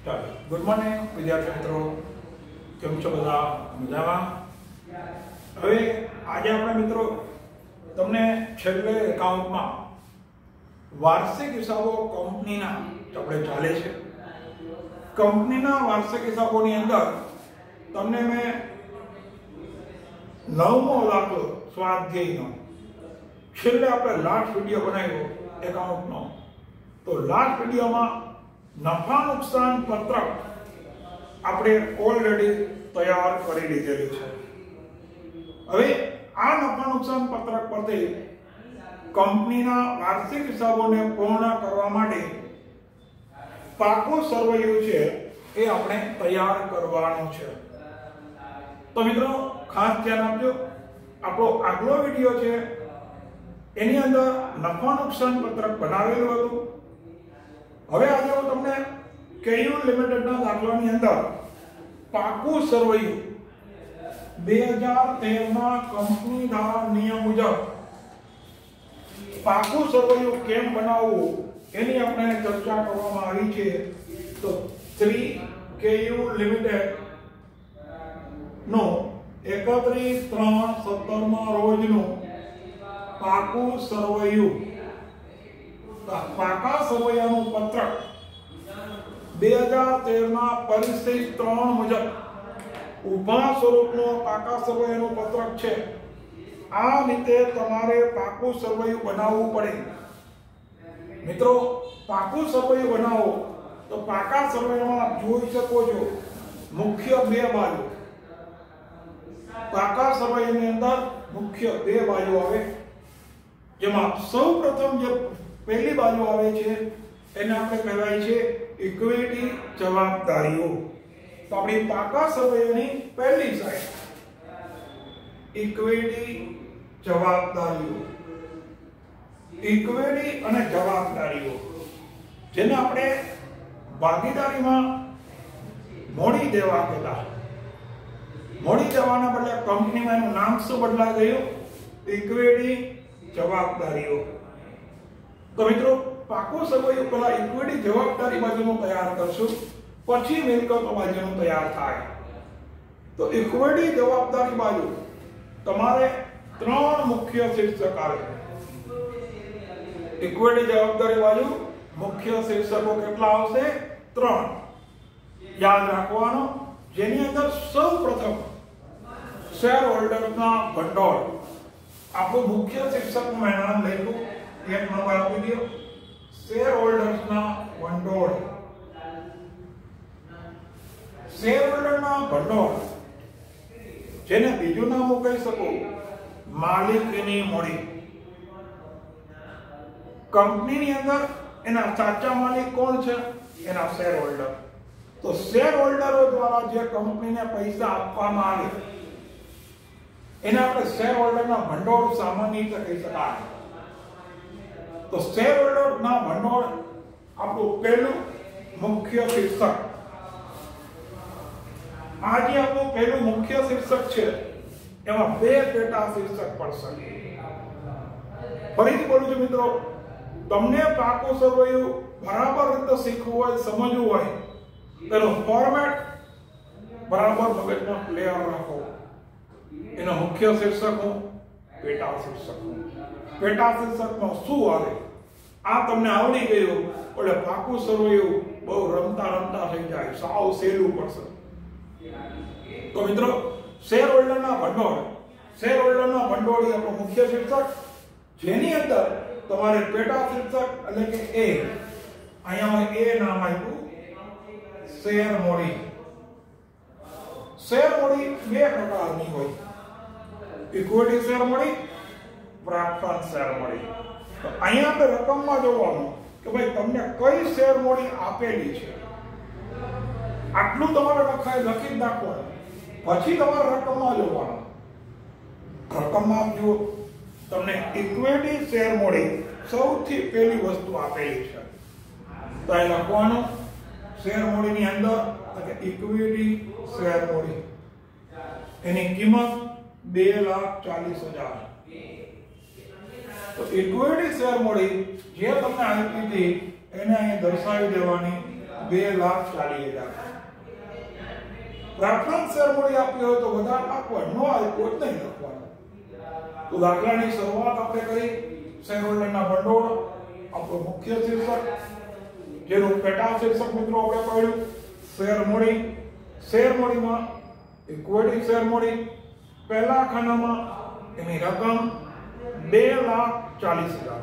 ચાલો good morning વિદ્યાર્થી મિત્રો, કેમ છો બધા? મજામાં? હવે આજે આપણે મિત્રો તમને છેલ્લે એકાઉન્ટમાં વાર્ષિક હિસાબો કંપનીના આપણે ચાલે છે. કંપનીના વાર્ષિક હિસાબોની અંદર તમને મેં 9મો દાખલો સ્વાધ્યાયનો છેલ્લે આપણે લાસ્ટ વિડીયો બનાવ્યો એકાઉન્ટનો. તો લાસ્ટ વિડીયોમાં નફા નુકસાન પત્રક આપણે ઓલરેડી તૈયાર કરી લીધેલું છે. હવે આ નફા નુકસાન પત્રક પરથી કંપનીના વાર્ષિક હિસાબોને પૂર્ણ કરવા માટે પાકું સરવૈયું છે એ આપણે તૈયાર કરવાનું છે. તો મિત્રો ખાસ ધ્યાન આપજો, આપણો આગલો વિડીયો છે એની અંદર નફા નુકસાન પત્રક બનાવેલું હતું. હવે આજે હું તમને કેયુ લિમિટેડના દાખલાની અંદર પાકું સરવૈયું 2013ના કંપની ધારા નિયમ મુજબ પાકું સરવૈયું કેમ બનાવવું એની આપણે ચર્ચા કરવામાં આવી છે. તો 3KU લિમિટેડ નો 31/3/17 રોજનું પાકું સરવૈયું, પાકા સરવૈયાનું પત્રક 2013ના પરિસ્થિતિ 3 મુજબ ઊભા સ્વરૂપનું પાકા સરવૈયાનું પત્રક છે. આ રીતે તમારે પાકું સરવૈયું બનાવવું પડે. મિત્રો પાકું સરવૈયું બનાવો તો પાકા સરવૈયામાં જોઈ શકો છો મુખ્ય બે બાજુ. પાકા સરવૈયાની અંદર મુખ્ય બે બાજુ આવે, જેમાં સૌપ્રથમ જે પહેલી બાજુ આવે છે એને આપણે કહેવાય છે ઇક્વિટી જવાબદારીઓ. તો આપણી પાકા સરવૈયાની પહેલી સાઈડ ઇક્વિટી જવાબદારીઓ, ઇક્વિટી અને જવાબદારીઓ જેને આપણે ભાગીદારીમાં મોડી દેવા કહેતા. મોડી દેવાના બદલે કંપનીમાં એનું નામ શું બદલાઈ ગયું? ઇક્વિટી જવાબદારીઓ. તો મિત્રો પાકું સરવૈયું પહેલા ઇક્વિટી જવાબદારી બાજુનું તૈયાર કરશું, પછી મિલકતો બાજુનું તૈયાર થાય. તો ઇક્વિટી જવાબદારી બાજુ તમારે 3 મુખ્ય શીર્ષક આવે. ઇક્વિટી જવાબદારી બાજુ મુખ્ય શીર્ષકો કેટલા આવશે? 3. યાદ રાખવાનો, જેની અંદર સૌપ્રથમ શેર હોલ્ડરના ભંડોળ. આપણું મુખ્ય શીર્ષક મેં નામ લખ્યું, એક નંબર આપી દો, શેર હોલ્ડર્સના ભંડોળ. શેર હોલ્ડરના ભંડોળ, જેને બીજું નામ કહી શકો માલિકીની મૂડી. કંપનીની અંદર એના સાચા માલિક કોણ છે? એના શેર હોલ્ડર. તો શેર હોલ્ડરો દ્વારા જે કંપનીને પૈસા આપવામાં આવે એને આપણે શેર હોલ્ડરના ભંડોળ સામાન્ય રીતે કહી શકાય. તો શેર હોલ્ડરના ભંડોળ આપણું પહેલું મુખ્ય શીર્ષક. આ જે આપણું પહેલું મુખ્ય શીર્ષક છે એમાં 2 પેટા શીર્ષક પડશે. ફરીથી બોલું છું મિત્રો, તમને પાકું સરવૈયું બરાબર રીતે શીખવું હોય, સમજવું હોય, તેનું ફોર્મેટ બરાબર મગજમાં ક્લિયર રાખો. એનો મુખ્ય શીર્ષક હું, પેટા શીર્ષક હું. પેટા શીર્ષકમાં શું આવે આ તમને આવડી ગયું એટલે પાકું સરવૈયું બહુ રમતા થઈ જાય, સાવ સહેલું પડશે. તો મિત્રો શેર હોલ્ડરના ભંડોળ, શેર હોલ્ડરના ભંડોળ એ આપણો મુખ્ય શીર્ષક, જેની અંદર તમારે પેટા શીર્ષક એટલે કે એ, અહીંયા એ નામ આપ્યું શેર મૂડી. શેર મૂડી 2 પ્રકારની હોય, ઇક્વિટી શેર મૂડી, પ્રાપ્તાંશ શેર મૂડી. તો અહીંયા આપણે રકમમાં જોવાનું કે ભાઈ તમને કઈ શેર મૂડી આપેલી છે, આટલું તમારે લખી નાખવાનું. પછી તમારે રકમમાં જોવાનું. રકમમાં જુઓ તમને ઇક્વિટી શેર મૂડી સૌથી પહેલી વસ્તુ આપેલી છે. તો અહીં લખવાનું શેર મૂડીની અંદર ઇક્વિટી શેર મૂડી, એની કિંમત 2,40,000. તો ઇક્વિટી શેર મૂડી જે તમને આપી હતી એને અહીં દર્શાવી દેવાની 2,40,000. પ્રેફરન્સ શેર મૂડી આપી હોય તો વધારે આપવાનું, ન આપ્યું હોય નહીં લખવાનું. તો દાખલાની શરૂઆત આપણે કરી શેર હોલ્ડરના ભંડોળ, આપણું મુખ્ય શીર્ષક, જેનું પેટા શીર્ષક મિત્રો આપણે કહ્યું શેર મૂડી. શેર મૂડીમાં ઇક્વિટી શેર મૂડી, પહેલા ખાનામાં એની રકમ 2,40,000.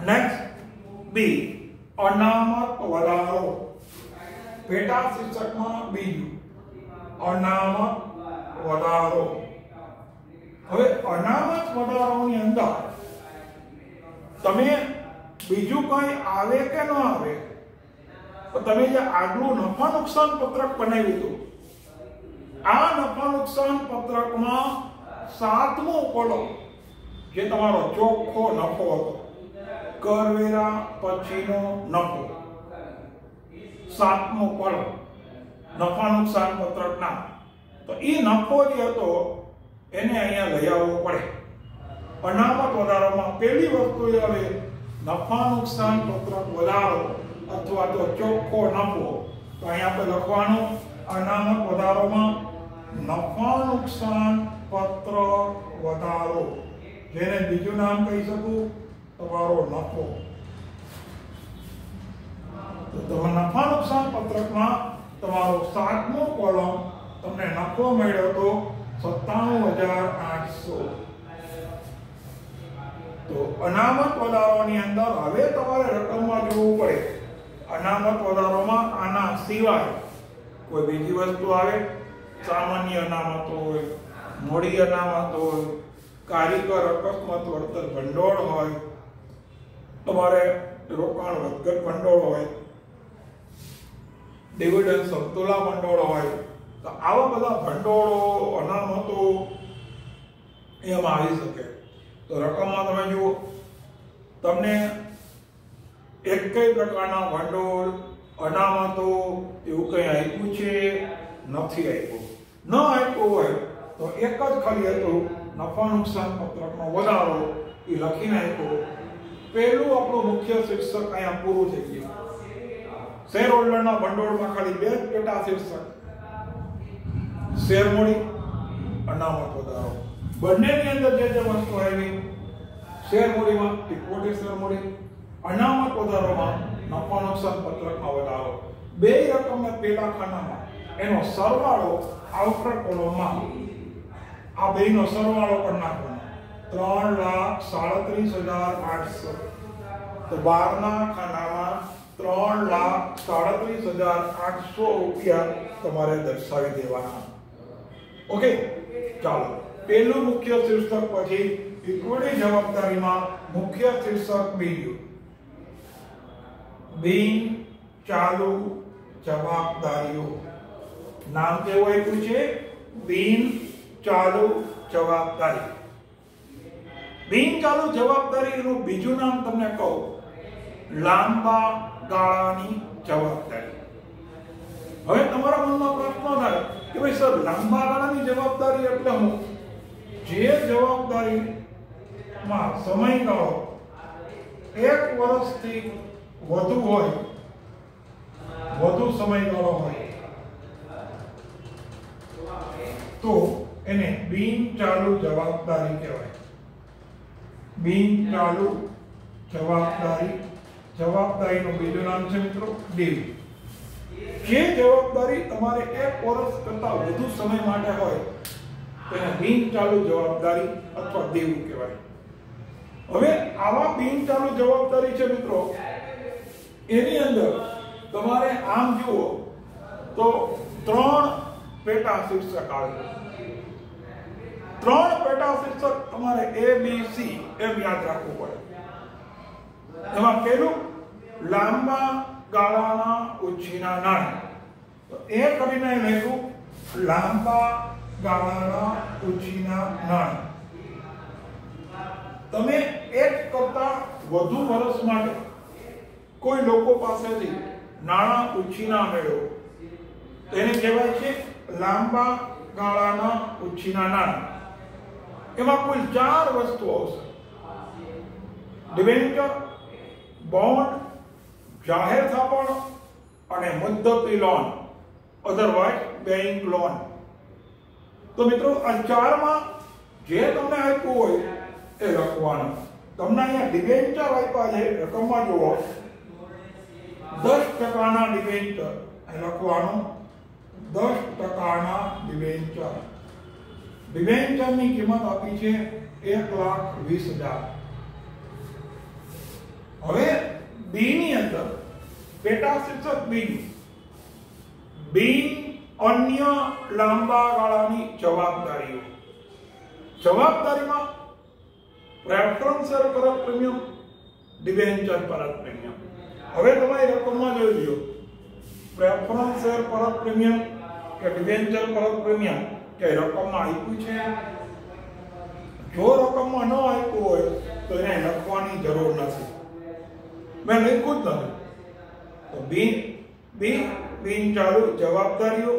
નેક્સ્ટ બી, અનામત વધારો, પેટા શીર્ષકમાં બીજું અનામત વધારો. હવે અનામત વધારાની અંદર તમે બીજું કઈ આવે કે ન આવે, તો તમે જે આગલું નફા નુકસાન પત્રક બનાવ્યું હતું, આ નફા નુકસાન પત્રકમાં 7મો કોલમ જે તમારો ચોખ્ખો નફો હતો, કરવેરા પછીનો નફો, 7મો કોલમ નફા નુકસાન પત્રકના, તો એ નફો જે હતો એને અહીંયા લઈ આવવો પડે. અનામત વધારામાં પહેલી વસ્તુ એ આવે નફા નુકસાન પત્રક વધારો અથવા તો ચોખ્ખો નફો. તો અહીંયા આપણે લખવાનું અનામત વધારોમાં નફા નુકસાન પત્રક વધારો, જેને બીજું નામ કહી શકું તમારો નફો. તો તમે નફા નુકસાન પત્રકમાં તમારો 7મો કોલમ તમને નફો મળ્યો તો 97,800. તો અનામત વધારાની અંદર હવે તમારે રકમમાં જોવું પડે. અનામત વધારામાં આના સિવાય કોઈ બીજી વસ્તુ આવે, સામાન્ય અનામત હોય, મોડી અનામત હોય, કારીગર અકસ્માત વળતર ભંડોળ હોય, તમારે રોકાણ વધઘટ ભંડોળ હોય, ડિવિડન્ડ સમતોલા ભંડોળ હોય. તો આવા બધા ભંડોળો અનામતો એમાં આવી શકે. તો રકમમાં તમે જુઓ, તમને એક કઈ પ્રકારના ભંડોળ અનામતો એવું કંઈ આપ્યું છે નથી આપ્યું. ન આપ્યું હોય તો એક જ ખાલી હતું નફા નુકસાન પત્રકનો વધારો, એ લખીને આપ્યો. પહેલું આપણું મુખ્ય શીર્ષક અહીંયા પૂરું થઈ ગયું. શેર હોલ્ડરના ભંડોળમાં ખાલી 2 પેટા શીર્ષક, શેર મૂડી, અનામત વધારો. બંનેની અંદર જે વસ્તુ આવી, શેર મૂડીમાં ઇક્વિટી શેર મૂડી, અનામત વધારોમાં નફા નુકસાન પત્રકમાં વધારો. બે રકમને પેલા ખાનામાં એનો સરવાળો આઉટર કોલમમાં, આ બેનો સરવાળો કરી નાખવાનો 3,37,800. તો 12 ના ખાનામાં 3,37,800 રૂપિયા તમારે દર્શાવી દેવાના. ઓકે, ચાલો પહેલું મુખ્ય શીર્ષક પછી ઇક્વિટી જવાબદારીમાં મુખ્ય શીર્ષક બીજું, બિન ચાલુ જવાબદારીઓ. નામ કેવું આપ્યું છે? બિન ચાલુ જવાબદારી. બિન ચાલુ જવાબદારીનું બીજું નામ તમને કહું, લાંબા ગાળાની જવાબદારી. હવે તમારા મનમાં પ્રશ્ન થાય કે ભાઈ સર, લાંબા ગાળાની જવાબદારી એટલે હું? જે જવાબદારીમાં સમયગાળો 1 વર્ષથી વધુ હોય, વધુ સમયગાળો હોય, તો એને બિન ચાલુ જવાબદારી કહેવાય. બિન ચાલુ જવાબદારી. જવાબદારીનું બીજું નામ છે મિત્રો દેવું. જે જવાબદારી તમારે 1 વર્ષ કરતા વધુ સમય માટે હોય તેને બિન ચાલુ જવાબદારી અથવા દેવું કહેવાય. હવે આવા બિન ચાલુ જવાબદારી છે મિત્રો, એની અંદર તમારે આમ જુઓ તો 3 પેટા શીર્ષક આવે. 3 પેટા શીર્ષક તમારે A, B, C એમ યાદ રાખવું પડે. એમાં પહેલું લાંબા ગાળાના ઉછીના નાણાં. તો એ કરીને લખ્યું લાંબા ગાળાના ઉછીના નાણાં. તમે 1 કરતા વધુ વર્ષ માટે કોઈ લોકો પાસેથી નાણાં ઉછીના મેળવો, તેને કહેવાય છે લાંબા ગાળાના ઉછીના નાણાં. એમાં કુલ 4 વસ્તુઓ આવશે: ડિબેન્ચર, બોન્ડ, જાહેર થાપણ અને મુદ્દતી લોન, અધરવાઇઝ બેંક લોન. તો મિત્રો આ ચારમાં જે તમને આપ્યું હોય એ લખવાનું. તમને અહીંયા ડિબેન્ચર આપ્યા છે, રકમમાં જુઓ 10% ડિબેન્ચર લખવાનું. 10% ડિબેન્ચર. ડિબેન્ચરની કિંમત આપી છે 1,20,000. હવે બી ની અંદર પેટા શીર્ષક બી અન્ય લાંબા ગાળાની જવાબદારીઓ. જવાબદારીમાં પ્રેફરન્સર પરત પ્રીમિયમ, ડિબેન્ચર પરત પ્રીમિયમ. હવે તમારી રકમમાં જોઈ લો, પ્રેફરન્સર પરત પ્રીમિયમ કે ડિબેન્ચર પરત પ્રીમિયમ કે રકમમાં આપ્યું છે. જો રકમમાં ન આપ્યું હોય તો એને લખવાની જરૂર નથી. મેં લખ્યું જ નથી. તો બિન ચાલુ જવાબદારીઓ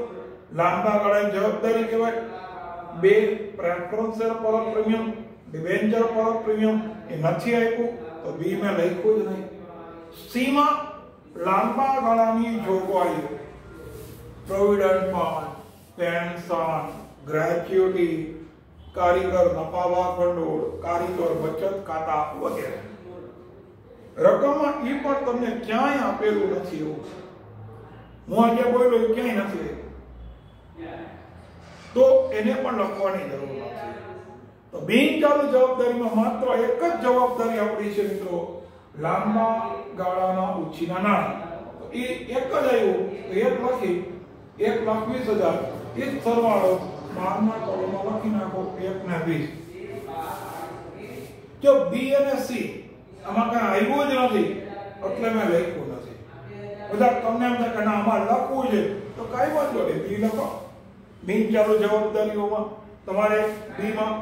લાંબા ગાળાની જવાબદારી કહેવાય. બે પ્રેફરન્સર પરત પ્રીમિયમ, ડિબેન્ચર પરત પ્રીમિયમ એ નથી આપ્યું તો બી મેં લખ્યું જ નહીં. સી માં લાંબા ગાળાની જોગવાઈઓ, પ્રોવિડન્ટ ફંડ, પેન્શન, ગ્રેચ્યુટી, કારીગર નફાવા ભંડોળ, કારીગર બચત ખાતા વગેરે. રકમમાં એ પણ તમને ક્યાંય આપેલું નથી. એવું હું આજે બોલ્યો ક્યાંય નથી, તો એને પણ લખવાની જરૂર નથી. તો બિન ચાલુ જવાબદારીમાં માત્ર એક જ જવાબદારી આપણી છે મિત્રો, લાંબા ગાળાના ઉછીના નાણાં. એ એક જ આવ્યું તો એક લખી 1,20,000 એ જ સરવાળો 12ના કોલમમાં લખી નાખો 1 ને 20. જો બી અને સી આમાં કઈ આવ્યું જ નથી એટલે મેં લખ્યું નથી. બધા તમને એમ થાય કે ના આમાં લખવું છે તો કઈ વાંધો નહીં, બી લખો. બિન ચાલુ જવાબદારીઓમાં તમારે બી માં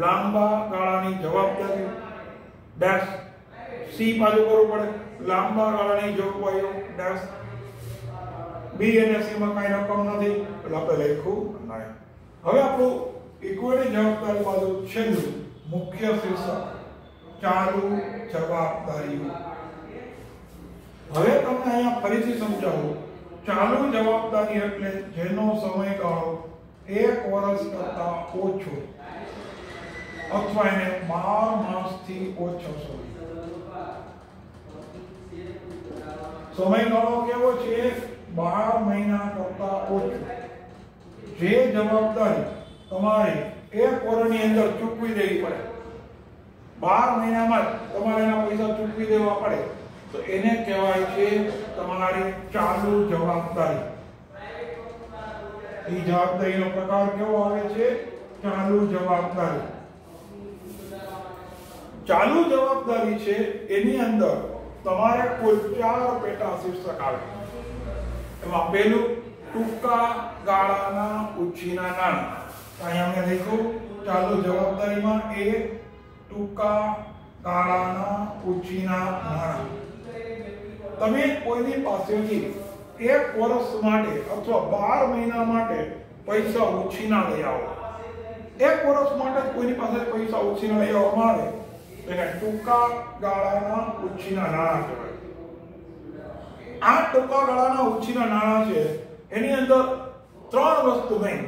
લાંબા ગાળાની જવાબદારીઓ ડેશ, સી પાછું કરવું પડે લાંબા ગાળાની જોગવાઈઓ ડેશ. બી અને સી માં કઈ રકમ નથી એટલે આપણે લખ્યું નહીં. હવે આપણું ઇક્વિટી જવાબદારી બાજુ છેલ્લું મુખ્ય શીર્ષક ચાલુ જવાબદારીઓ. હવે તમને અહીંયા ફરીથી સમજાવું. ચાલુ જવાબદારી એટલે જેનો સમયગાળો 1 વર્ષ કરતા ઓછો અથવા એને 12 માસથી ઓછો સમયગાળો કેવો છે? 12 મહિના કરતા ઓછો. જે જવાબદારી તમારે 1 વર્ષની અંદર ચૂકવી દેવી પડે, 12 મહિનામાં તમારે એના પૈસા ચૂકવી દેવા પડે, તો એને કહેવાય છે તમારી ચાલુ જવાબદારી. એ જવાબદારીનો પ્રકાર કેવો આવે છે? ચાલુ જવાબદારી. ચાલુ જવાબદારી છે એની અંદર તમારે કુલ 4 પેટા શીર્ષક આવે. એમાં પહેલું ટૂંકા ગાળાના ઉછીના નાણાં. અહીંયા મેં લખ્યું ચાલુ જવાબદારીમાં એ ટૂંકા ગાળાના ઉછીના નાણાં. તમે કોઈની પાસેથી 1 વર્ષ માટે અથવા 12 મહિના માટે પૈસા ઉછીના લઈ આવો. 1 વર્ષ માટે કોઈની પાસે પૈસા ઉછીના લઈ આવવામાં આવે તેને ટૂંકા ગાળાના ઉછીના નાણાં કહેવાય. આ ટૂંકા ગાળાના ઉછીના નાણાં છે એની અંદર 3 વસ્તુ main: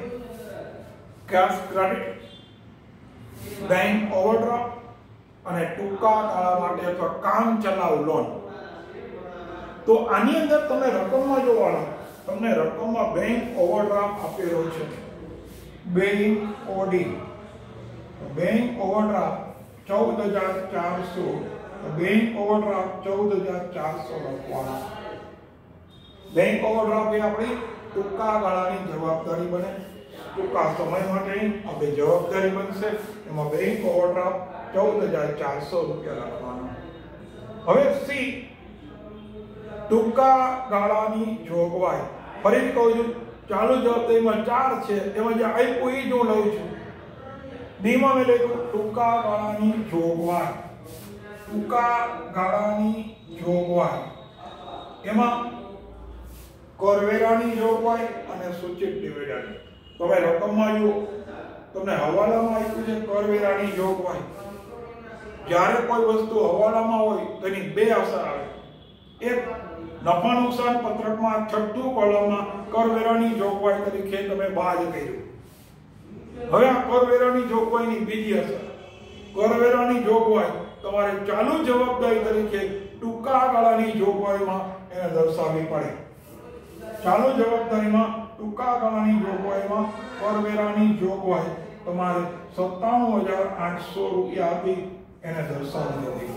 cache credit, bank overdraft અને ટૂંકા ગાળા માટે અથવા કામ ચલાઉ લોન. તો આની અંદર તમે રકમમાં જોવાના, તમને રકમમાં બેંક ઓવરડ્રાફ્ટ આપેલો છે, bank Audi. Bank overdraft 14,400, bank overdraft 14,400 લખવાનો. બેંક ઓવરડ્રાફ્ટ એ આપણી ટૂંકા ગાળાની જવાબદારી બને, ટૂંકા સમય માટેની આપણી જવાબદારી બનશે. એમાં બેંક ઓવરડ્રાફ્ટ 14,400 રૂપિયા લખવાનો. હવે સી ટૂંકા ગાળાની જોગવાઈ. ફરીથી કહું છું, ચાલુ જવાબદારીમાં 4 છે, એમાં જે આપ્યું એ જ હું લઉં છું. ડી માં મેં લખ્યું ટૂંકા ગાળાની જોગવાઈ. ટૂંકા ગાળાની જોગવાઈ એમાં કરવેરાની જોગવાઈ અને સૂચિત ડિવિડન્ડ. તમે રકમમાં જુઓ, તમને હવાલામાં આપ્યું છે કરવેરાની જોગવાઈ. જ્યારે કોઈ વસ્તુ હવાલામાં હોય તો એની 2 અસર આવે. એક નફા નુકસાન પત્રકમાં છઠ્ઠું કોલમમાં કરવેરાની જોગવાઈ તરીકે તમે બાદ કર્યું. હવે આ કરવેરાની જોગવાઈની બીજી અસર, કરવેરાની જોગવાઈ તમારે ચાલુ જવાબદારી તરીકે ટૂંકા ગાળાની જોગવાઈમાં એને દર્શાવવી પડે. ચાલુ જવાબદારીમાં ટૂંકા ગાળાની જોગવાઈમાં કરવેરાની જોગવાઈ તમારે 97,800 રૂપિયા આપી એને દર્શાવી દેવી.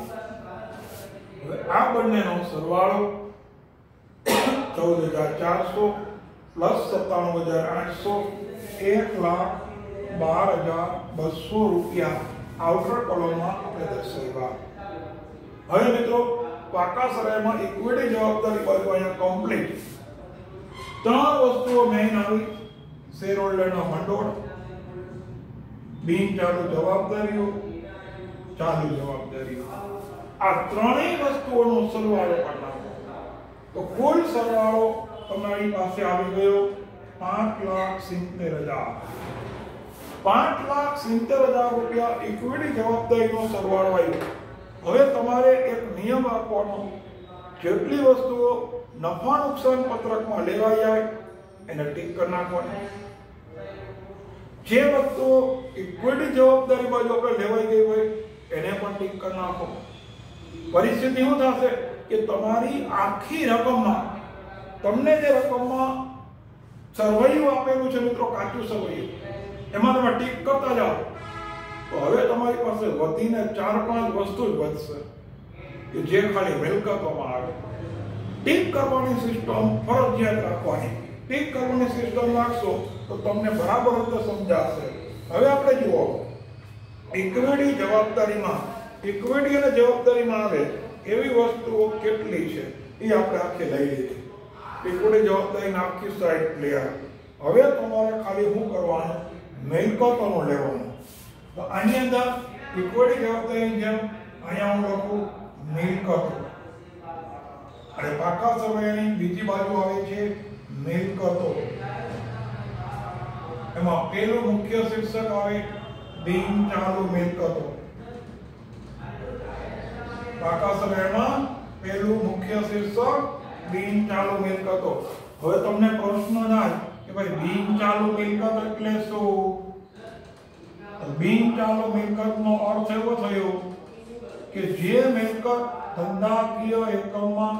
હવે આ બંનેનો સરવાળો 14,400 પ્લસ 97,800 1,12,200 રૂપિયા આઉટર કોલમમાં આપણે દર્શાવ્યા. હવે મિત્રો પાકા સરાયમાં ઇક્વિટી જવાબદારી બાજુ અહીંયા કમ્પ્લીટ. 3 વસ્તુઓ મેઇન આવી: શેર હોલ્ડરનો ભંડોળ, બિન ચાલુ જવાબદારીઓ, ચાલુ જવાબદારીઓ. આ ત્રણેય વસ્તુઓનો સરવાળો કરવાનો તો કુલ સરવાળો તમારી પાસે આવી ગયો 5,70,000. 5,70,000 રૂપિયા ઇક્વિટી જવાબદારીનો સરવાળો આવ્યો. હવે તમારે એક નિયમ આપવાનો, જેટલી વસ્તુઓ નફા નુકસાન પત્રકમાં લેવાઈ જાય એને ટીક કરી નાખવાની. જે વસ્તુઓ ઇક્વિટી જવાબદારી બાજુ આપણે લેવાઈ ગઈ હોય એને પણ ટીક કરી નાખો. પરિસ્થિતિ શું થશે કે તમારી આખી રકમમાં, તમને જે રકમમાં સરવૈયું આપેલું છે મિત્રો, કાચું સરવૈયું, એમાં તમે ટીક કરતા જાઓ તો હવે તમારી પાસે વધીને 4-5 વસ્તુ જ વધશે કે જે ખાલી મિલકતોમાં આવે. ટીક કરવાની સિસ્ટમ ફરજિયાત રાખવાની. ટીક કરવાની સિસ્ટમ રાખશો તો તમને બરાબર રીતે સમજાશે. હવે આપણે જુઓ, ઇક્વિટી જવાબદારીમાં, ઇક્વિટી અને જવાબદારીમાં આવે એવી વસ્તુઓ કેટલી છે એ આપણે આખી લઈ લીધી. ઇક્વિટી જવાબદારીની આખી સાઈડ ક્લિયર. હવે તમારે ખાલી શું કરવાનું? મિલકતોનું લેવાનું. તો આની અંદર ઇક્વિટી જવાબદારીની જેમ અહીંયા હું લખું મિલકતો, અને પાકા સરવૈયાની બીજી બાજુ આવે છે મિલકતો. એમાં પેલું મુખ્ય શીર્ષક આવે બિન ચાલુ મિલકતો. પાકા સરવૈયામાં પેલું મુખ્ય શીર્ષક બિન ચાલુ મિલકતો. હવે તમને પ્રશ્ન થાય કે ભાઈ બિન ચાલુ મિલકત એટલે શું? બિન ચાલુ મિલકતનો અર્થ એવો થયો કે જે મિલકત ધંધાકીય એકમમાં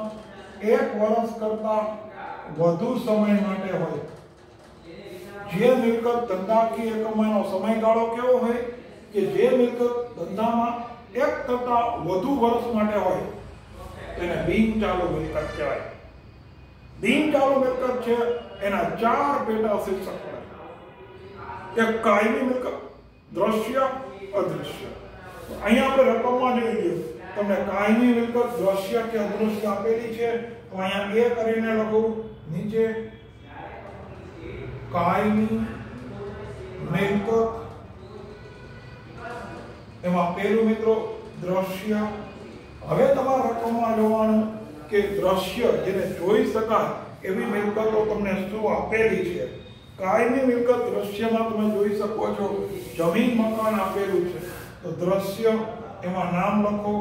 1 વર્ષ કરતા વધુ સમય માટે હોય. જે મિલકત ધંધાકીય એકમનો સમયગાળો કેવો હોય કે જે મિલકત ધંધામાં 1 કરતા વધુ વર્ષ માટે હોય તેને બિન ચાલુ મિલકત કહેવાય. બિન ચાલુ મિલકત છે એના 4 પેટા શીર્ષક છે. એક કાયમી મિલકત, દ્રશ્ય, અદૃશ્ય. અહીંયા આપણે રકમમાં જોઈ લઈએ, તમને કાયમી મિલકત, દ્રશ્ય કે અદૃશ્ય આપેલી છે. તો અહીંયા એ કરીને લખું નીચે કાયમી મિલકત. એમાં પેલું મિત્રો દ્રશ્ય. હવે તમારા રકમમાં જોવાનું કે દ્રશ્ય જેને જોઈ શકાય એવી મિલકતો તમને શું આપેલી છે. કાયમી મિલકત દ્રશ્યમાં તમે જોઈ શકો છો જમીન મકાન આપેલું છે. તો દ્રશ્ય એમાં નામ લખો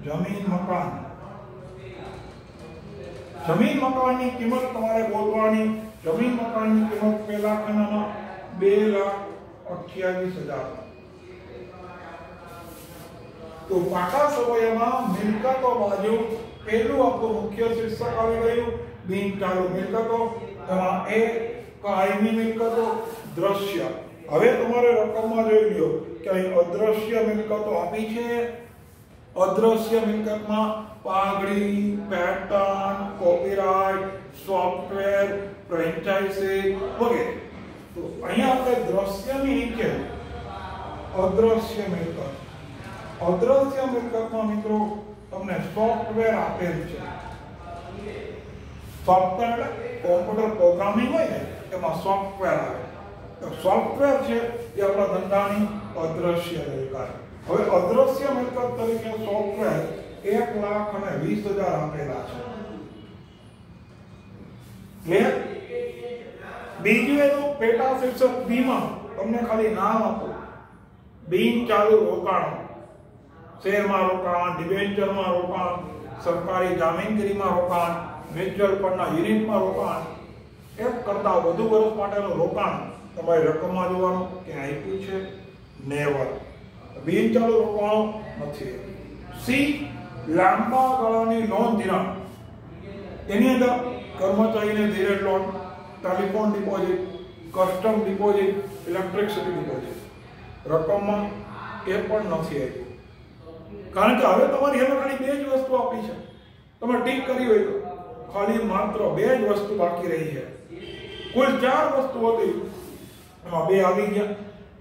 જમીન મકાન. જમીન મકાનની કિંમત તમારે બોલવાની. જમીન મકાનની કિંમત પહેલા ખાનામાં 2,28,000. તો પાકા સરવૈયામાં મિલકતો બાજુ પહેલું આપણું મુખ્ય શીર્ષક આવી ગયું બિન ચાલુ મિલકતો. એમાં એ કાયમી મિલકતો, દ્રશ્ય. હવે તમારે રકમમાં જોઈ લ્યો કે અહીં અદ્રશ્ય મિલકતો આપી છે. અદ્રશ્ય મિલકતમાં પાઘડી, પેટર્ન, કોપીરાઇટ, સોફ્ટવેર, ફ્રેન્ચાઇઝી વગેરે. તો અહીંયા આપણે દ્રશ્યની નીચે અદ્રશ્ય મિલકત. અદ્રશ્ય મિલકતમાં મિત્રો તમને સોફ્ટવેર આપેલ છે. સોફ્ટવેર કોમ્પ્યુટર પ્રોગ્રામિંગ હોય ને એમાં સોફ્ટવેર આવે. તો સોફ્ટવેર છે એ આપણા ધંધાની અદ્રશ્ય મિલકત. હવે અદ્રશ્ય મિલકત તરીકે સોફ્ટવેર 1,20,000 આપેલા છે. બીજું એનું પેટા શીર્ષક બીમાં તમને ખાલી નામ આપો. બિન ચાલુ રોકાણ, શેરમાં રોકાણ, ડિબેન્ચરમાં રોકાણ, सरकारी जामीनगीरीमां रोकाण, म्युच्युअल फंडना युनिटमां रोकाण, एक करता વધુ વર્ષ માટેનું રોકાણ તમારી રકમમાં જોવાનું કે આપ્યું છે નેવર. બિનચાલુ રોકાણો નથી. સી લાંબા ગાળાની લોન ધિરાણ, એની અંદર કર્મચારીને ધીરે loan, telephone deposit, custom deposit, electricity deposit, રકમમાં એ પણ નથી આવ્યું. કારણ કે હવે તમારી હવે ખાલી બે જ વસ્તુ આપી છે. તમે ટીક કરી હોય તો ખાલી માત્ર બે જ વસ્તુ બાકી રહી છે. કુલ 4 વસ્તુ હતી, એમાં બે આવી ગયા,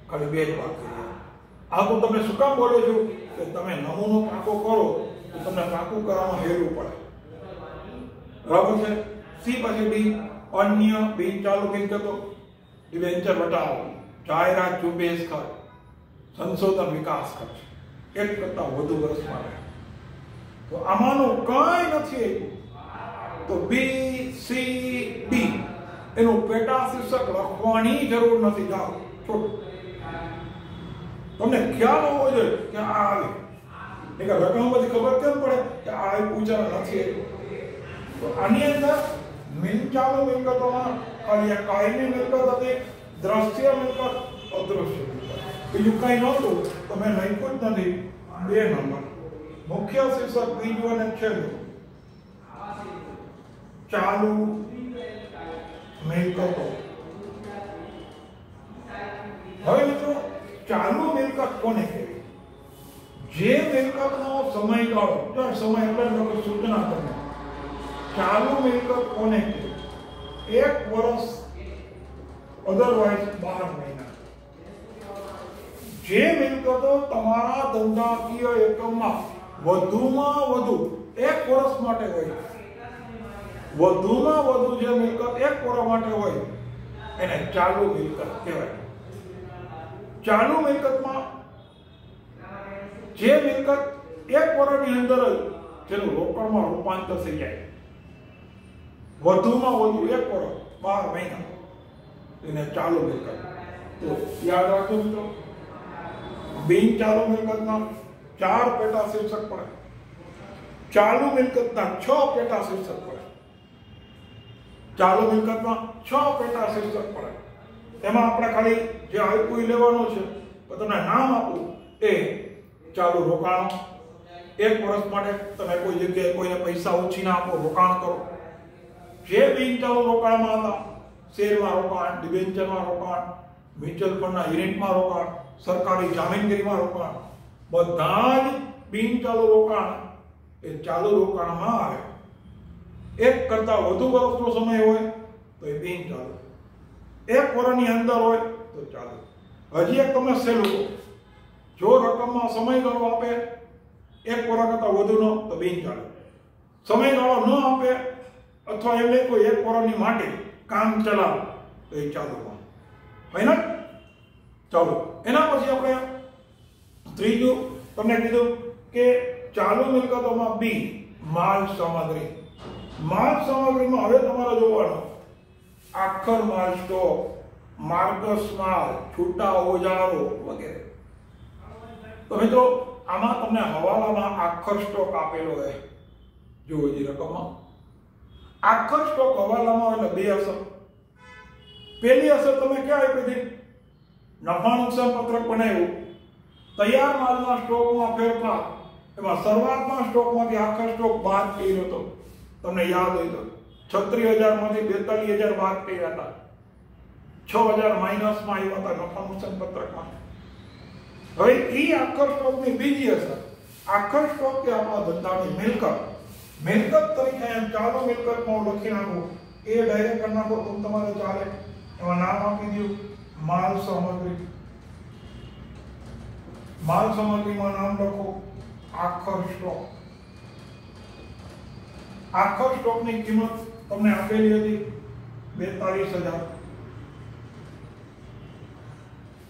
ખાલી બે જ બાકી રહ્યા. આ હું તમને શું કામ બોલું છું કે તમે નમૂનો પાકો કરો તો તમને પાકું કરવામાં હેરું પડે. બરાબર છે. સી પછી ડી અન્ય બિનચાલુ મિલકતો, ડિબેન્ચર વટાવો, જાહેરાત ઝુંબેશ ખર્ચ, સંશોધન વિકાસ ખર્ચ, એક કરતા વધુ વર્ષ માટે. તો આમાંનું કંઈ નથી આવ્યું તો બી સી ડી એનું પેટા શીર્ષક લખવાની જરૂર નથી. જાઓ છોડ. તમને ખ્યાલ હોવો જોઈએ કે આ આવે એક રકમ બધી ખબર કેમ પડે કે આ પૂછા નથી. તો આની અંદર બિનચાલુ મિલકતોમાં ખાલી એક કાયમી મિલકત હતી, દ્રશ્ય મિલકત, અદૃશ્ય મિલકત, બીજું કઈ નહોતું. તો મેં લખ્યું જ નથી. 2 નંબર મુખ્ય શીર્ષક બીજું અને છેલ્લું ચાલુ મિલકતો. હવે મિત્રો ચાલુ મિલકત કોને કહેવાય? જે મિલકતનો સમયગાળો, જો સમય એટલે લોકો સૂચના કરે, ચાલુ મિલકત કોને કહેવાય? 1 વર્ષ, અધરવાઇઝ 12 મહિના. જે મિલકતો તમારા ધંધાકીય એકમમાં વધુમાં વધુ 1 વર્ષ માટે હોય, વધુમાં વધુ જે મિલકત 1 વર્ષ માટે હોય એને ચાલુ મિલકત કહેવાય. ચાલુ મિલકતમાં જે મિલકત 1 વર્ષની અંદર જ જેનું રોકડમાં રૂપાંતર થઈ જાય, વધુમાં વધુ 1 વર્ષ 12 મહિના, એને ચાલુ મિલકત. તો યાદ રાખજો મિત્રો, બિનચાલુ મિલકતના 4 પેટા શીર્ષક પડે, ચાલુ મિલકતના 6 પેટા શીર્ષક પડે. ચાલુ મિલકતમાં 6 પેટા શીર્ષક પડે. એમાં આપણે ખાલી જે આઈપી લેવાનો છે તો તમને નામ આપું એ ચાલુ રોકાણો. 1 વર્ષ માટે તમે કોઈ જગ્યાએ કોઈને પૈસા ઉછીના આપો, રોકાણ કરો. જે બિનચાલુ રોકાણમાં હતા, શેરમાં રોકાણ, ડિબેન્ચરમાં રોકાણ, મ્યુચ્યુઅલ ફંડના યુનિટમાં રોકાણ, સરકારી જામીનગીરીમાં રોકાણ, બધા જ બિનચાલુ રોકાણ એ ચાલુ રોકાણમાં આવે. 1 કરતા વધુ વર્ષનો સમય હોય તો એ બિનચાલુ, 1 વર્ષની અંદર હોય તો ચાલુ. હજી એક તમને સહેલું કહું, જો રકમમાં સમયગાળો આપે 1 વર્ષ કરતા વધુનો તો બિનચાલુ, સમયગાળો ન આપે અથવા એમને કોઈ 1 વર્ષની માટે કામ ચલાવે તો એ ચાલુમાં હોય ને. ચાલો એના પછી આપણે ત્રીજું તમને કીધું કે ચાલુ મિલકતોમાં બી માલ સામગ્રી. માલ સામગ્રીમાં હવે તમારે જોવાનું આખર માલ સ્ટોક, માર્ગસ માલ, છૂટા ઓજારો વગેરે. તો મિત્રો આમાં તમને હવાલામાં આખર સ્ટોક આપેલો છે. જુઓ જે રકમમાં આખર સ્ટોક હવાલામાં એટલે 2 અસર. પહેલી અસર તમે ક્યાં આપી હતી? નફા નુકસાન પત્રક બનાવ્યું, તૈયાર માલના સ્ટોકમાં ફેરફાર, એમાં શરૂઆતમાં સ્ટોકમાંથી આખર સ્ટોક બાદ કર્યો હતો. તમને યાદ હોય તો 36,000 માંથી 42,000 બાદ કર્યા હતા, 6,000 માઇનસમાં આવ્યા હતા નફા નુકસાન પત્રકમાં. હવે એ આખર સ્ટોકની બીજી અસર, આખર સ્ટોક કે આપણા ધંધાની મિલકત તરીકે એમ ચાલુ મિલકતમાં લખી નાખું, એ ડાયરેક્ટ કરી નાખો તો તમારે ચાલે. એમાં નામ આપી દઉં માલ સામગ્રી. માલ સામગ્રીમાં નામ લખો આખર સ્ટોક. આખર સ્ટોકની કિંમત તમને આપેલી હતી 42,000.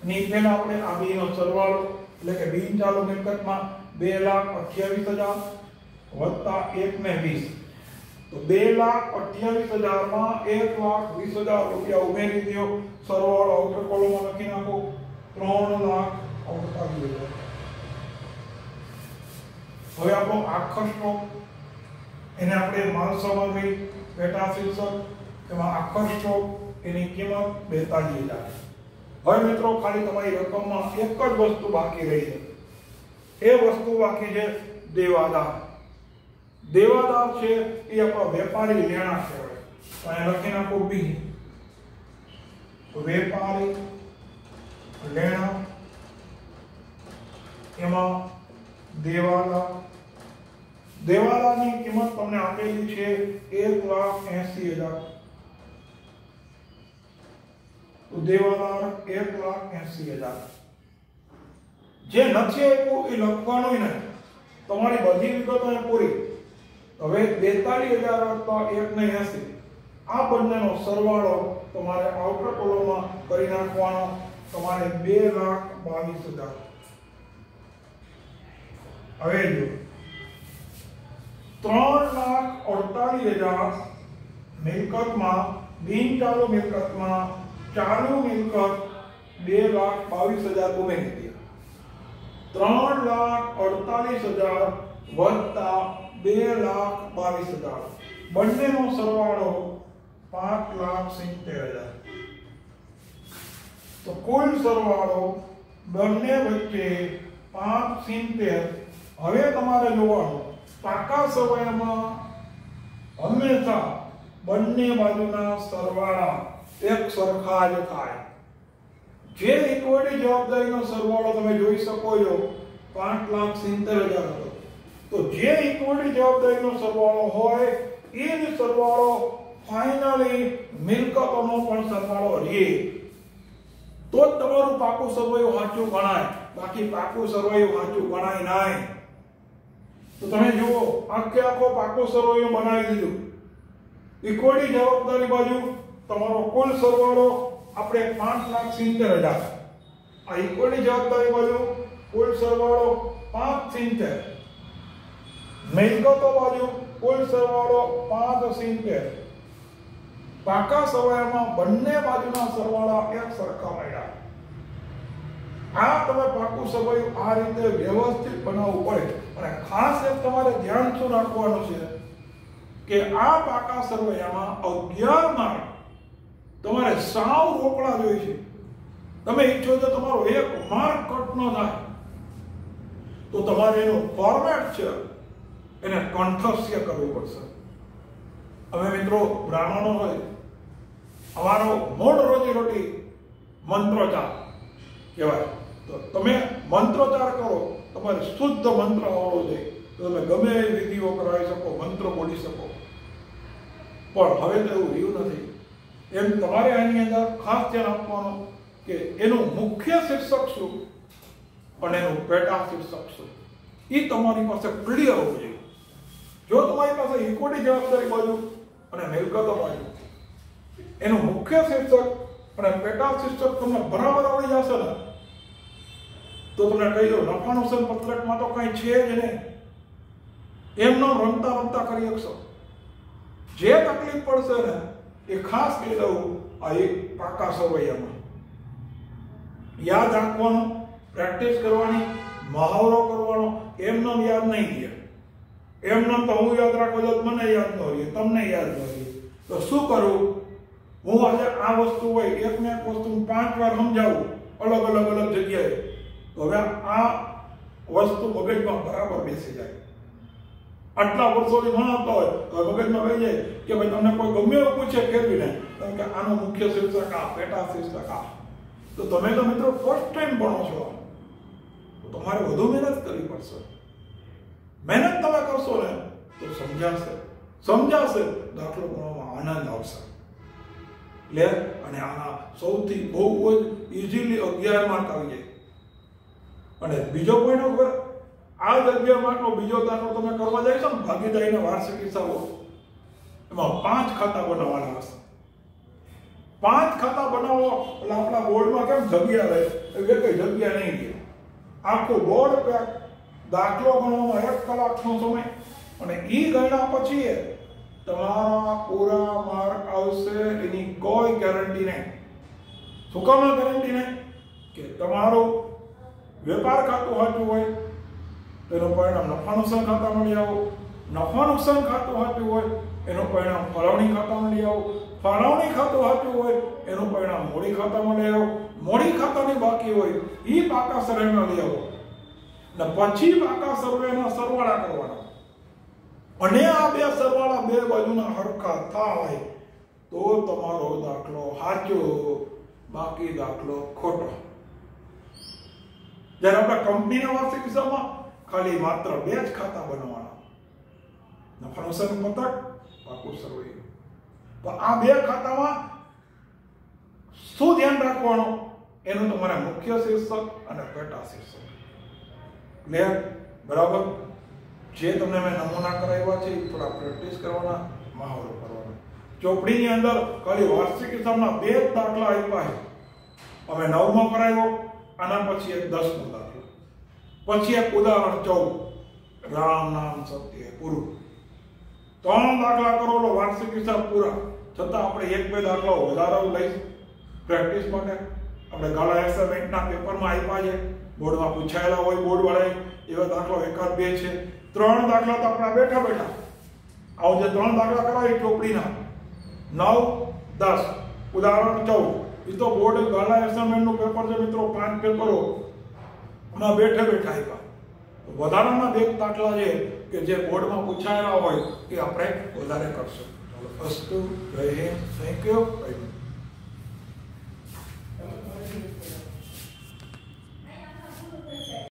ની પહેલા આપણે આ બેનો સરવાળો એટલે કે બિનચાલુ મિલકતમાં 2,28,000 વત્તા 1 ને 20, તો 2,28,000 માં 1,20,000 રૂપિયા ઉમેરી દો. સરવાળો આઉટર કોલમમાં લખી નાખો 3,48,000. હવે આપણો આખર સ્ટોક એને આપણે માલ સામગ્રી, પેટા શીર્ષક, એમાં આકર્ષકો, એની કિંમત 42,000. હવે મિત્રો ખાલી તમારી રકમમાં એક જ વસ્તુ બાકી રહી છે. એ વસ્તુ બાકી છે દેવાદાર. દેવાદાર છે એ આપણો વેપારી લેણા કહેવાય. અહીં લખી નાખો બી. વેપારી લેણા, એમાં દેવાદાર. દેવાદારની કિંમત તમને આપેલી છે 1,80,000. તો દેવાદાર 1,80,000. જે નથી આપ્યું એ લખવાનું નહીં, તમારી બધી વિગતો અહીં પૂરી. હવે 42,000 વત્તા 1,80, આ બંનેનો સરવાળો તમારે આઉટર કોલમમાં કરી નાખવાનો. તમારે 2,22,000. હવે જો 3,48,000 મિલકતમાં, બિનચાલુ મિલકતમાં ચાલુ મિલકત 2,22,000 ઉમેરી દે. 3,48,000 વત્તા 2,22,000, બંનેનો સરવાળો 5,70,000. તો કુલ સરવાળો બંને વચ્ચે 5,70. હવે તમારે જોવાનું પાકા સરવાળામાં હંમેશા બંને બાજુના સરવાળા એક સરખા જ થાય. જે ઇક્વિટી જવાબદારીનો સરવાળો તમે જોઈ શકો છો 5,70,000 હતો. તો જે ઇક્વિટી જવાબદારીનો સરવાળો હોય એ જ સરવાળો ફાઇનલી મિલકતોનો પણ સરવાળો રહે. તો જ તમારું પાકું સરવૈયું સાચું ગણાય. બાકી પાકું સરવૈયું સાચું ગણાય નહીં. તો તમે જુઓ આખો પાકું સરવૈયું બનાવી દીધું. ઇક્વિટી જવાબદારી બાજુ તમારો કુલ સરવાળો આપણે 5,70,000. આ ઇક્વિટી જવાબદારી બાજુ કુલ સરવાળો 5,70. મિલકતો બાજુ કુલ સરવાળો 5,70. પાકા સરવાળામાં બંને બાજુના સરવાળા એક સરખા મળ્યા. આ તમે પાકું સરવાળું આ રીતે વ્યવસ્થિત બનાવવું પડે. અને ખાસ એક તમારે ધ્યાન શું રાખવાનું છે કે આ પાકા સરવાળામાં 11 માર્ક તમારે સાવ રોકડા જોઈએ છે. તમે ઈચ્છો તો તમારો 1 માર્ક કટ ન થાય તો તમારે એનું ફોર્મેટ છે એને કંઠસ્થ્ય કરવું પડશે. હવે મિત્રો બ્રાહ્મણો હોય, અમારો મૂળ રોજીરોટી મંત્રોચ્ચાર કહેવાય. તો તમે મંત્રોચ્ચાર કરો, તમારે શુદ્ધ મંત્ર આવડવો જોઈએ. તો તમે ગમે એવી વિધિઓ કરાવી શકો, મંત્રો બોલી શકો. પણ હવે તો એવું રહ્યું નથી. એમ તમારે આની અંદર ખાસ ધ્યાન આપવાનું કે એનું મુખ્ય શીર્ષક શું અને એનું પેટા શીર્ષક શું, એ તમારી પાસે ક્લિયર હોવું જોઈએ. જો તમારી પાસે ઇક્વિટી જવાબદારી બાજુ અને મિલકતો બાજુ એનું મુખ્ય શીર્ષક અને પેટા શીર્ષક તમને બરાબર આવડી જશે ને તો તમને કહી દો નફા નુકસાન પત્રકમાં તો કઈ છે જ નહીં. એમનો રમતા રમતા કરી શકશો. જે તકલીફ પડશે ને એ ખાસ કહી દઉં આ એક પાકા સરવૈયામાં યાદ રાખવાનું, પ્રેક્ટિસ કરવાની, મહાવરો કરવાનો. એમનો યાદ નહીં રહે. એમનો તો હું યાદ રાખો તો મને યાદ ન રહે, તમને યાદ ન રહે. તો શું કરું? હું આજે આ વસ્તુ હોય એકને એક વસ્તુ 5 વાર સમજાવું અલગ અલગ જગ્યાએ, તો હવે આ વસ્તુ મગજમાં બરાબર બેસી જાય. આટલા વર્ષોથી ભણાવતા હોય તો મગજમાં બેસી જાય કે ભાઈ તમને કોઈ ગમે એવું પૂછે ફેરવી નહીં, કારણ કે આનો મુખ્ય શીર્ષક આ, પેટા શીર્ષક આ. તો તમે તો મિત્રો ફર્સ્ટ ટાઈમ ભણો છો, તો તમારે વધુ મહેનત કરવી પડશે. મહેનત તમે કરશો ને તો સમજાશે દાખલો ગણવામાં આનંદ આવશે. લે અને આના સૌથી બહુ જ ઇઝીલી 11 માર્ક આવી જાય. અને બીજો પોઈન્ટ ઉપર આ 11 માર્કનો બીજો દાખલો તમે કરવા જાય છો ને ભાગીદારીના વાર્ષિક હિસાબો, એમાં 5 ખાતા બનાવવાના હશે. 5 ખાતા બનાવો એટલે આપણા બોર્ડમાં કેમ જગ્યા રહે, એટલે કઈ જગ્યા નહીં રહે. આખું બોર્ડ પેક, દાખલો ગણવામાં 1 કલાકનો સમય, અને ઈ ગણ્યા પછી તમારા પૂરા માર્ક આવશે. એની કોઈ ગેરંટી નહીં. શું કામ ગેરંટી નહીં? કે તમારું વેપાર ખાતું સાચું હોય તેનું પરિણામ નફા નુકસાન ખાતા મળી આવો, નફા નુકસાન ખાતું સાચું હોય એનું પરિણામ ફાળવણી ખાતામાં લઈ આવો, ફાળવણી ખાતું સાચું હોય એનું પરિણામ મૂડી ખાતામાં લઈ આવો, મૂડી ખાતાની બાકી હોય એ પાકા સર્વેમાં લઈ આવો ને પછી પાકા સર્વેના સરવાળા કરવાના અને આ બે સરવાળા બે બાજુના હરખા થાય તો તમારો દાખલો સાચો, બાકી દાખલો ખોટો. જ્યારે આપણે કંપનીના વાર્ષિક હિસાબમાં ખાલી માત્ર બે જ ખાતા બનાવવાના, નફા નુકસાન પત્રક, પાકું સર્વે. તો આ બે ખાતામાં શું ધ્યાન રાખવાનું એનું તમારે મુખ્ય શીર્ષક અને પેટા શીર્ષક. ક્લિયર? બરાબર. જે તમને મેં નમૂના કરાવ્યા છે એ થોડા પ્રેક્ટિસ કરવાના, મહાવરો કરવાના. ચોપડીની અંદર ખાલી વાર્ષિક હિસાબના બે જ દાખલા આપ્યા છે. અમે 9મો કરાવ્યો, આના પછી એક 10મો દાખલો, પછી એક ઉદાહરણ 14 રામ નામ સત્ય પૂરું. 3 દાખલા કરો તો વાર્ષિક હિસાબ પૂરા. છતાં આપણે એક બે દાખલાઓ વધારાઓ લઈશ પ્રેક્ટિસ માટે. આપણે ગાળા એસાઇનમેન્ટના પેપરમાં આપ્યા છે, બોર્ડમાં પૂછાયેલા હોય બોર્ડ વાળાએ એવા દાખલાઓ એકાદ બે છે. 3 દાખલા તો આપણા બેઠા બેઠા આવું જે 3 દાખલા કરાવી ચોપડીના 9, 10, ઉદાહરણ 14 એ તો બોર્ડ ગાળા એસાઇનમેન્ટનું પેપર છે મિત્રો. 5 પેપરો માં બેઠા બેઠા આપ્યા. વધારાના 2 દાખલા છે કે જે બોર્ડમાં પૂછાયેલા હોય એ આપણે વધારે કરશું. અસ્તુ, જય હિન્દ, થેન્ક યુ.